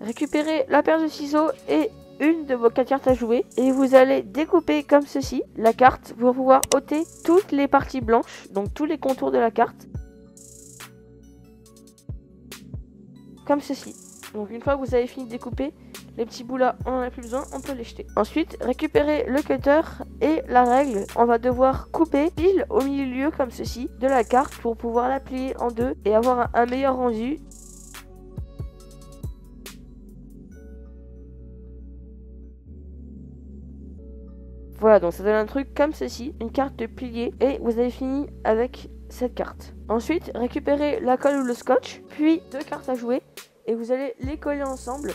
récupérez la paire de ciseaux et une de vos 4 cartes à jouer et vous allez découper comme ceci la carte pour pouvoir ôter toutes les parties blanches, donc tous les contours de la carte, comme ceci. Donc une fois que vous avez fini de découper, les petits bouts là, on n'en a plus besoin, on peut les jeter. Ensuite, récupérez le cutter et la règle. On va devoir couper pile au milieu comme ceci de la carte pour pouvoir la plier en deux et avoir un meilleur rendu. Voilà, donc ça donne un truc comme ceci, une carte de pliée, et vous avez fini avec cette carte. Ensuite, récupérez la colle ou le scotch, puis 2 cartes à jouer, et vous allez les coller ensemble.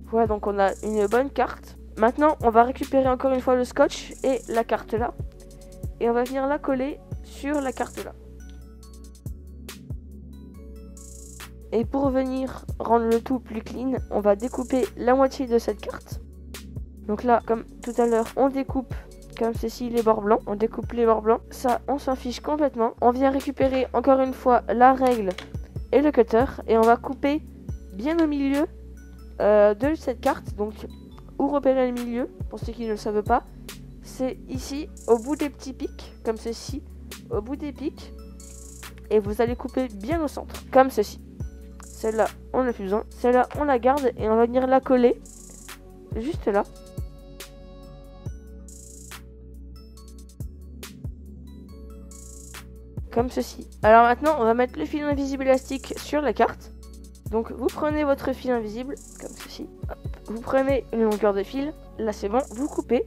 Voilà, donc on a une bonne carte. Maintenant, on va récupérer encore une fois le scotch et la carte là, et on va venir la coller sur la carte là. Et pour venir rendre le tout plus clean, on va découper la moitié de cette carte. Donc là, comme tout à l'heure, on découpe comme ceci les bords blancs. On découpe les bords blancs. Ça, on s'en fiche complètement. On vient récupérer encore une fois la règle et le cutter. Et on va couper bien au milieu de cette carte. Donc, où repérer le milieu, pour ceux qui ne le savent pas, c'est ici, au bout des petits pics, comme ceci. Au bout des pics. Et vous allez couper bien au centre, comme ceci. Celle-là, on n'a plus besoin. Celle-là, on la garde et on va venir la coller juste là. Comme ceci. Alors maintenant, on va mettre le fil invisible élastique sur la carte. Donc, vous prenez votre fil invisible, comme ceci. Hop. Vous prenez une longueur de fil. Là, c'est bon. Vous coupez,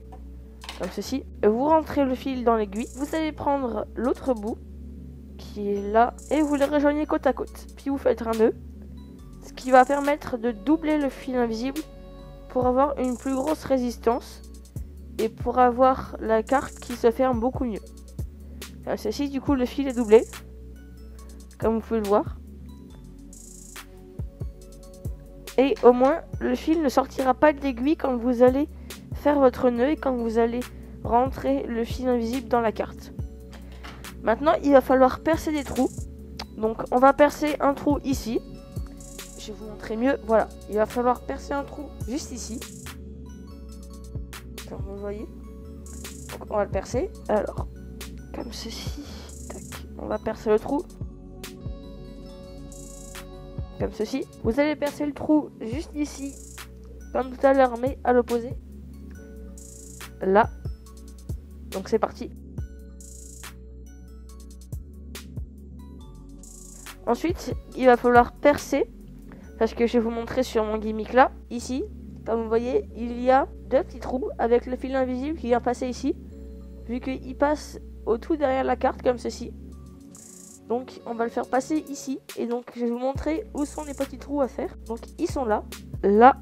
comme ceci. Vous rentrez le fil dans l'aiguille. Vous allez prendre l'autre bout, qui est là, et vous les rejoignez côte à côte. Puis vous faites un nœud. Ce qui va permettre de doubler le fil invisible pour avoir une plus grosse résistance et pour avoir la carte qui se ferme beaucoup mieux. Comme ceci, du coup, le fil est doublé, comme vous pouvez le voir. Et au moins, le fil ne sortira pas de l'aiguille quand vous allez faire votre nœud et quand vous allez rentrer le fil invisible dans la carte. Maintenant, il va falloir percer des trous. Donc, on va percer un trou ici. Je vais vous montrer mieux. Voilà, il va falloir percer un trou juste ici. Comme vous voyez. Donc, on va le percer. Alors, comme ceci. Tac. On va percer le trou. Comme ceci. Vous allez percer le trou juste ici. Comme tout à l'heure, mais à l'opposé. Là. Donc, c'est parti. Ensuite, il va falloir percer. Parce que je vais vous montrer sur mon gimmick là, ici, comme vous voyez, il y a 2 petits trous avec le fil invisible qui vient passer ici, vu qu'il passe au tout derrière la carte comme ceci. Donc on va le faire passer ici, et donc je vais vous montrer où sont les petits trous à faire. Donc ils sont là, là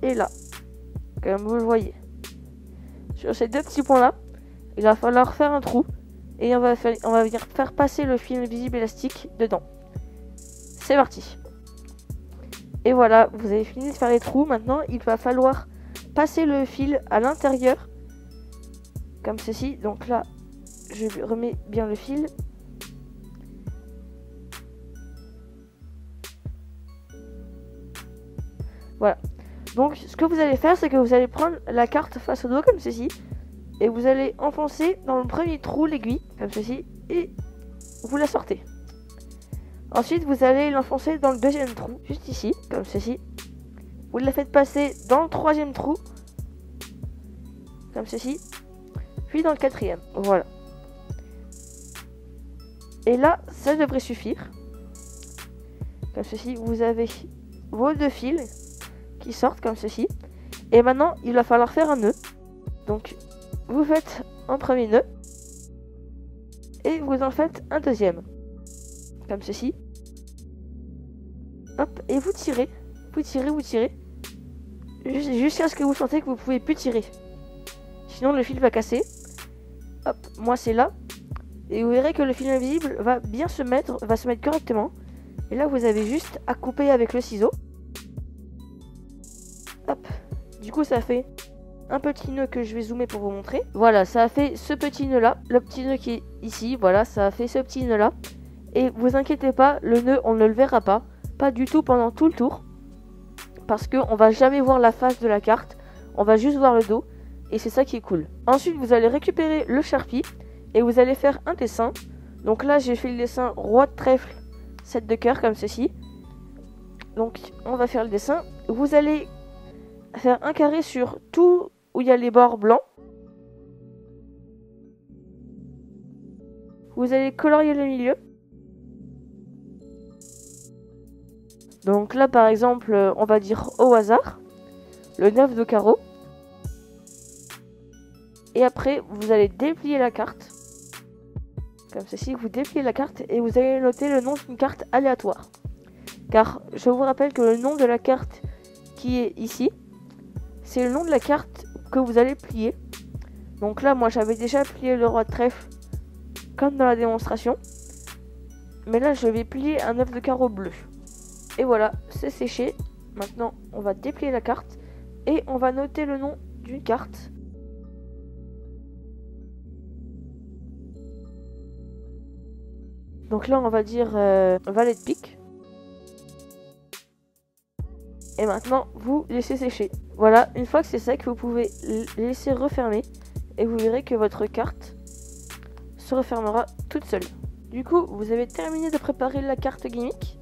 et là, comme vous le voyez. Sur ces 2 petits points là, il va falloir faire un trou, et on va venir faire passer le fil invisible élastique dedans. C'est parti. Et voilà, vous avez fini de faire les trous. Maintenant, il va falloir passer le fil à l'intérieur. Comme ceci. Donc là, je remets bien le fil. Voilà. Donc, ce que vous allez faire, c'est que vous allez prendre la carte face au dos, comme ceci. Et vous allez enfoncer dans le premier trou l'aiguille, comme ceci. Et vous la sortez. Ensuite, vous allez l'enfoncer dans le 2e trou, juste ici, comme ceci. Vous la faites passer dans le 3e trou, comme ceci. Puis dans le 4e, voilà. Et là, ça devrait suffire. Comme ceci, vous avez vos 2 fils qui sortent comme ceci. Et maintenant, il va falloir faire un nœud. Donc, vous faites un premier nœud. Et vous en faites un 2e. Comme ceci. Hop, et vous tirez. Vous tirez. Jusqu'à ce que vous sentez que vous pouvez plus tirer. Sinon le fil va casser. Hop, moi c'est là. Et vous verrez que le fil invisible va bien se mettre correctement. Et là vous avez juste à couper avec le ciseau. Hop, du coup ça fait un petit nœud que je vais zoomer pour vous montrer. Voilà, ça a fait ce petit nœud là. Le petit nœud qui est ici, voilà, ça a fait ce petit nœud là. Et vous inquiétez pas, le nœud on ne le verra pas du tout pendant tout le tour. Parce qu'on va jamais voir la face de la carte, on va juste voir le dos. Et c'est ça qui est cool. Ensuite vous allez récupérer le Sharpie et vous allez faire un dessin. Donc là j'ai fait le dessin roi de trèfle, 7 de cœur comme ceci. Donc on va faire le dessin. Vous allez faire un carré sur tout où il y a les bords blancs. Vous allez colorier le milieu. Donc là par exemple on va dire au hasard le 9 de carreau. Et après vous allez déplier la carte. Comme ceci, vous dépliez la carte et vous allez noter le nom d'une carte aléatoire. Car je vous rappelle que le nom de la carte qui est ici, c'est le nom de la carte que vous allez plier. Donc là moi j'avais déjà plié le roi de trèfle comme dans la démonstration. Mais là je vais plier un 9 de carreau bleu. Et voilà, c'est séché. Maintenant on va déplier la carte et on va noter le nom d'une carte. Donc là on va dire valet de pique. Et maintenant vous laissez sécher. Voilà, une fois que c'est sec, vous pouvez laisser refermer. Et vous verrez que votre carte se refermera toute seule. Du coup, vous avez terminé de préparer la carte gimmick,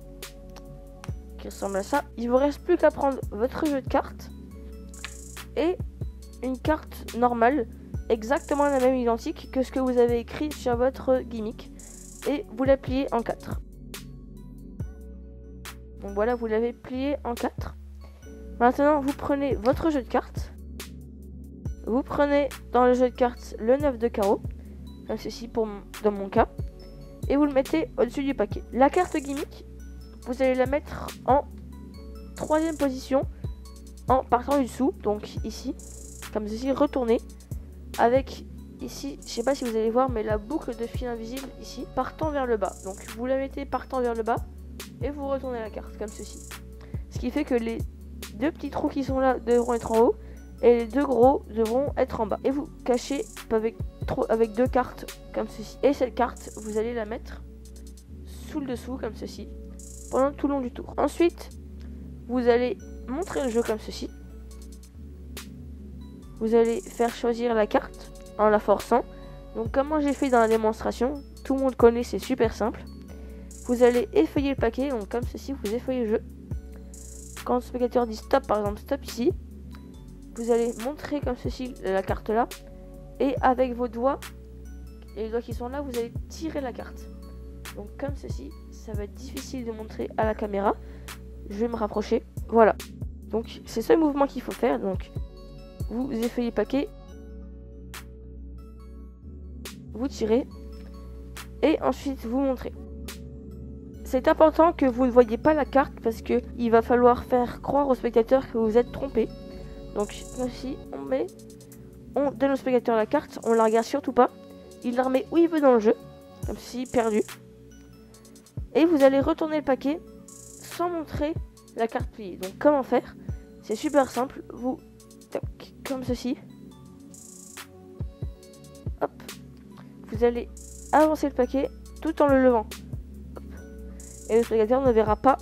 qui ressemble à ça. Il vous reste plus qu'à prendre votre jeu de cartes et une carte normale, exactement la même identique que ce que vous avez écrit sur votre gimmick. Et vous la pliez en 4. Donc voilà, vous l'avez plié en 4. Maintenant, vous prenez votre jeu de cartes. Vous prenez dans le jeu de cartes le 9 de carreau, comme ceci dans mon cas. Et vous le mettez au-dessus du paquet. La carte gimmick, vous allez la mettre en 3e position en partant du dessous. Donc ici, comme ceci, retournez avec... Ici, je sais pas si vous allez voir, mais la boucle de fil invisible ici, partant vers le bas. Donc vous la mettez partant vers le bas et vous retournez la carte comme ceci. Ce qui fait que les 2 petits trous qui sont là devront être en haut et les 2 gros devront être en bas. Et vous cachez avec 2 cartes comme ceci. Et cette carte, vous allez la mettre sous le dessous comme ceci pendant tout le long du tour. Ensuite, vous allez montrer le jeu comme ceci. Vous allez faire choisir la carte en la forçant. Donc comment j'ai fait dans la démonstration, tout le monde connaît, c'est super simple. Vous allez effeuiller le paquet, donc comme ceci, vous effeuillez le jeu. Quand le spectateur dit stop, par exemple stop ici, vous allez montrer comme ceci la carte là, et avec vos doigts, et les doigts qui sont là, vous allez tirer la carte. Donc comme ceci, ça va être difficile de montrer à la caméra. Je vais me rapprocher, voilà. Donc c'est ce mouvement qu'il faut faire, donc vous effeuillez le paquet, vous tirez et ensuite vous montrez. C'est important que vous ne voyez pas la carte parce que il va falloir faire croire au spectateur que vous êtes trompé. Donc ici on donne au spectateur la carte, on la regarde surtout pas, il la remet où il veut dans le jeu, comme si perdu. Et vous allez retourner le paquet sans montrer la carte pliée. Donc comment faire? C'est super simple, vous tac, comme ceci. Hop. Vous allez avancer le paquet tout en le levant. Hop. Et le spectateur ne verra pas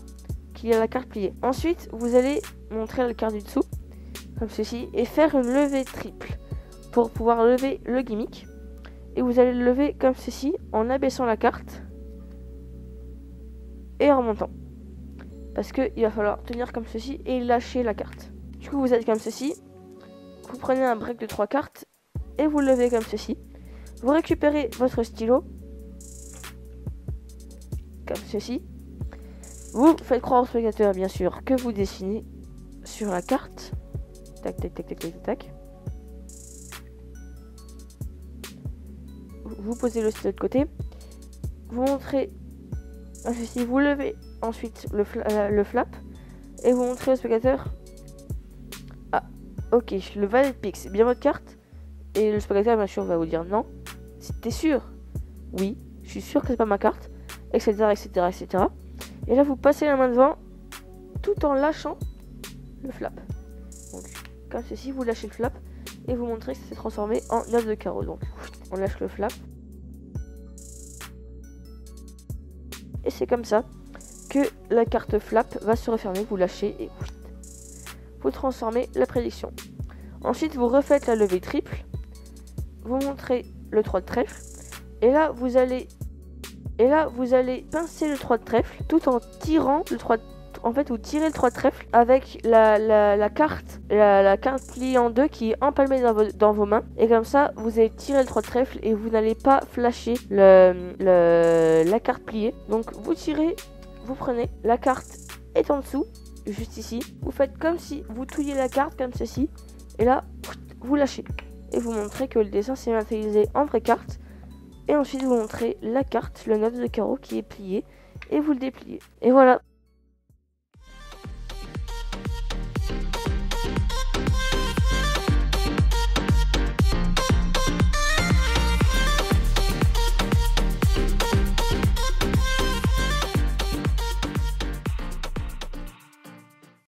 qu'il y a la carte pliée. Ensuite, vous allez montrer la carte du dessous, comme ceci, et faire une levée triple pour pouvoir lever le gimmick. Et vous allez le lever comme ceci en abaissant la carte et en remontant. Parce qu'il va falloir tenir comme ceci et lâcher la carte. Du coup, vous êtes comme ceci. Vous prenez un break de 3 cartes et vous le levez comme ceci. Vous récupérez votre stylo, comme ceci. Vous faites croire au spectateur, bien sûr, que vous dessinez sur la carte. Tac, tac, tac, tac, tac, tac. Vous posez le stylo de côté. Vous montrez, ceci, vous levez ensuite le flap. Et vous montrez au spectateur. Ah, ok, le valet de pique, c'est bien votre carte. Et le spectateur, bien sûr, va vous dire non. T'es sûr? Oui, je suis sûr que c'est pas ma carte, etc., etc., etc. Et là, vous passez la main devant, tout en lâchant le flap. Donc, comme ceci, vous lâchez le flap et vous montrez que ça s'est transformé en 9 de carreau. Donc, on lâche le flap. Et c'est comme ça que la carte flap va se refermer, vous lâchez et vous transformez la prédiction. Ensuite, vous refaites la levée triple, vous montrez le 3 de trèfle, et là vous allez pincer le 3 de trèfle tout en tirant le 3 de... En fait, vous tirez le 3 de trèfle avec la carte pliée en deux qui est empalmée dans vos mains. Et comme ça, vous allez tirer le 3 de trèfle et vous n'allez pas flasher la carte pliée. Donc, vous tirez, vous prenez, la carte est en dessous, juste ici. Vous faites comme si vous touillez la carte comme ceci. Et là, vous lâchez. Et vous montrez que le dessin s'est matérialisé en vraie carte. Et ensuite, vous montrez la carte, le 9 de carreau qui est plié. Et vous le dépliez. Et voilà.